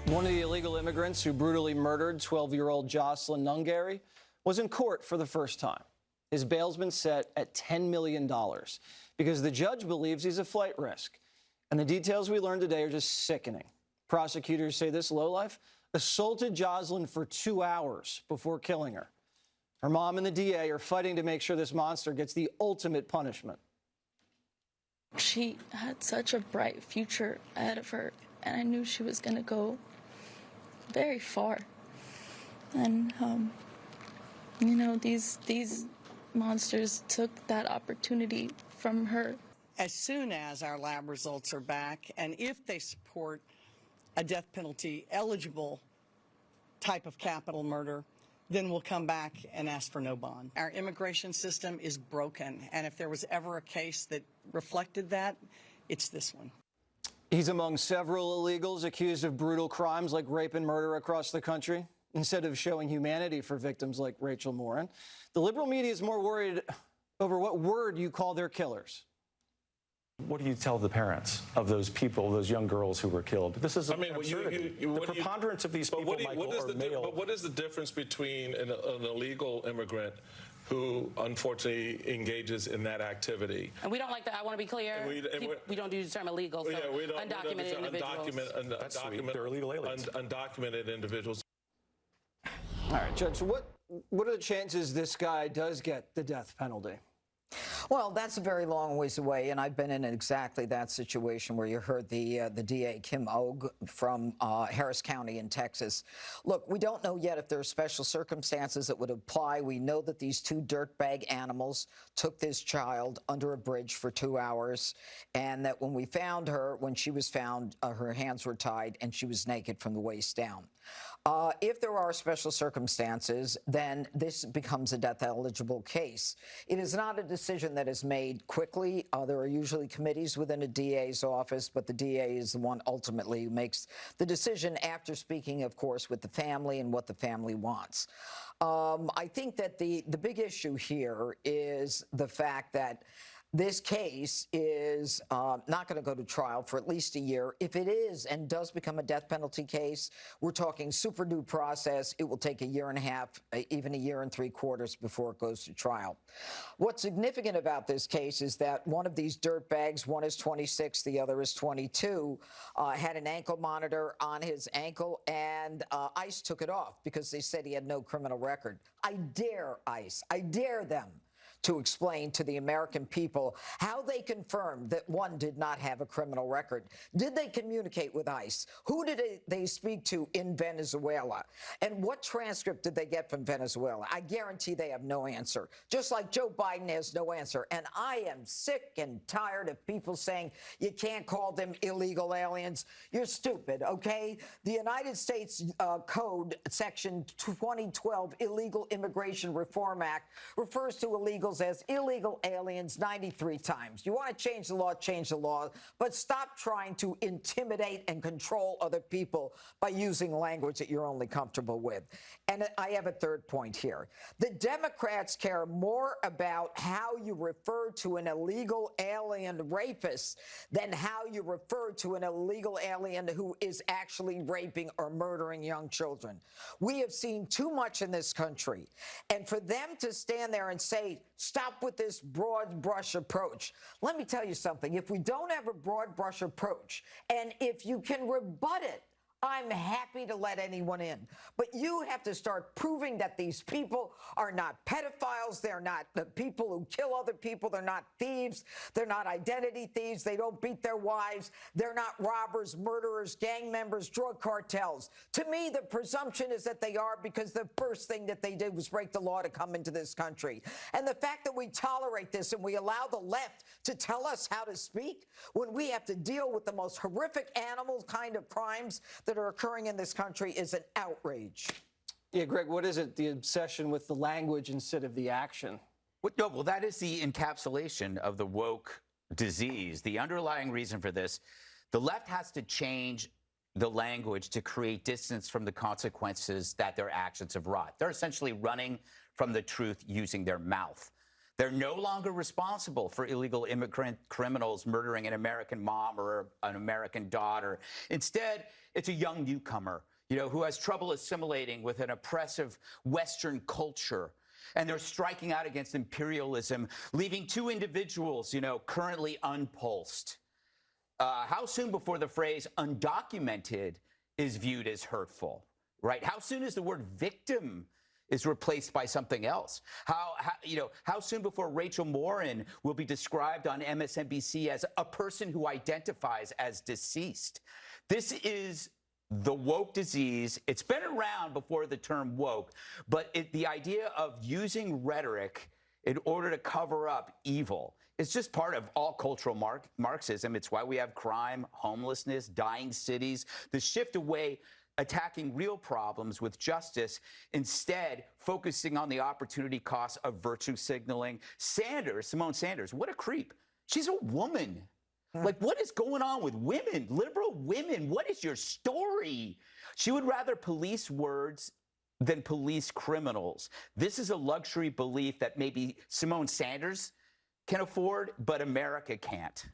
One of the illegal immigrants who brutally murdered 12-year-old Jocelyn Nungary was in court for the first time. His bail's been set at $10 million because the judge believes he's a flight risk. And the details we learned today are just sickening. Prosecutors say this lowlife assaulted Jocelyn for 2 hours before killing her. Her mom and the DA are fighting to make sure this monster gets the ultimate punishment. She had such a bright future ahead of her, and I knew she was going to go very far. And, these monsters took that opportunity from her. As soon as our lab results are back, and if they support a death penalty eligible type of capital murder, then we'll come back and ask for no bond. Our immigration system is broken, and if there was ever a case that reflected that, it's this one. He's among several illegals accused of brutal crimes like rape and murder across the country. Instead of showing humanity for victims like Rachel Morin, the liberal media is more worried over what word you call their killers. What do you tell the parents of those people, those young girls who were killed? This is absurdity. The preponderance of these people, Michael, are male. But what is the difference between an illegal immigrant who unfortunately engages in that activity? And we don't like that. I want to be clear. We don't use the term illegal. So we don't, undocumented individuals. That's sweet. They're illegal aliens. Undocumented individuals. All right, Judge, so what are the chances this guy does get the death penalty? Well, that's a very long ways away, and I've been in exactly that situation where you heard the DA, Kim Og, from Harris County in Texas. Look, we don't know yet if there are special circumstances that would apply. We know that these two dirtbag animals took this child under a bridge for 2 hours, and that when we found her, when she was found, her hands were tied and she was naked from the waist down. If there are special circumstances, then this becomes a death-eligible case. It is not a decision that is made quickly. There are usually committees within a DA's office, but the DA is the one ultimately who makes the decision after speaking, of course, with the family and what the family wants. I think that the big issue here is the fact that this case is not going to go to trial for at least a year. If it is and does become a death penalty case, we're talking super due process. It will take a year and a half, even a year and 3/4 before it goes to trial. What's significant about this case is that one of these dirtbags, one is 26, the other is 22, had an ankle monitor on his ankle, and ICE took it off because they said he had no criminal record. I dare ICE, I dare them to explain to the American people how they confirmed that one did not have a criminal record. Did they communicate with ICE? Who did they speak to in Venezuela? And what transcript did they get from Venezuela? I guarantee they have no answer, just like Joe Biden has no answer. And I am sick and tired of people saying you can't call them illegal aliens. You're stupid, okay? The United States Code, Section 2012, Illegal Immigration Reform Act, refers to illegals as illegal aliens 93 times. You want to change the law, but stop trying to intimidate and control other people by using language that you're only comfortable with. And I have a third point here. The Democrats care more about how you refer to an illegal alien rapist than how you refer to an illegal alien who is actually raping or murdering young children. We have seen too much in this country. And for them to stand there and say, stop with this broad brush approach. Let me tell you something. If we don't have a broad brush approach, and if you can rebut it, I'm happy to let anyone in. But you have to start proving that these people are not pedophiles. They're not the people who kill other people. They're not thieves. They're not identity thieves. They don't beat their wives. They're not robbers, murderers, gang members, drug cartels. To me, the presumption is that they are, because the first thing that they did was break the law to come into this country. And the fact that we tolerate this and we allow the left to tell us how to speak when we have to deal with the most horrific animal kind of crimes that are occurring in this country is an outrage. Yeah, Greg, what is it? The obsession with the language instead of the action? Well, that is the encapsulation of the woke disease. The underlying reason for this, the left has to change the language to create distance from the consequences that their actions have wrought. They're essentially running from the truth using their mouth. They're no longer responsible for illegal immigrant criminals murdering an American mom or an American daughter. Instead, it's a young newcomer, who has trouble assimilating with an oppressive Western culture. And they're striking out against imperialism, leaving two individuals, currently unpulsed. How soon before the phrase undocumented is viewed as hurtful, right? How soon is the word victim is replaced by something else? How soon before Rachel Morin will be described on MSNBC as a person who identifies as deceased? This is the woke disease. It's been around before the term woke, but the idea of using rhetoric in order to cover up evil is just part of all cultural Marxism. It's why we have crime, homelessness, dying cities, the shift away attacking real problems with justice, instead focusing on the opportunity costs of virtue signaling. Simone Sanders, what a creep. She's a woman. Like, what is going on with women, liberal women? What is your story? She would rather police words than police criminals. This is a luxury belief that maybe Simone Sanders can afford, but America can't.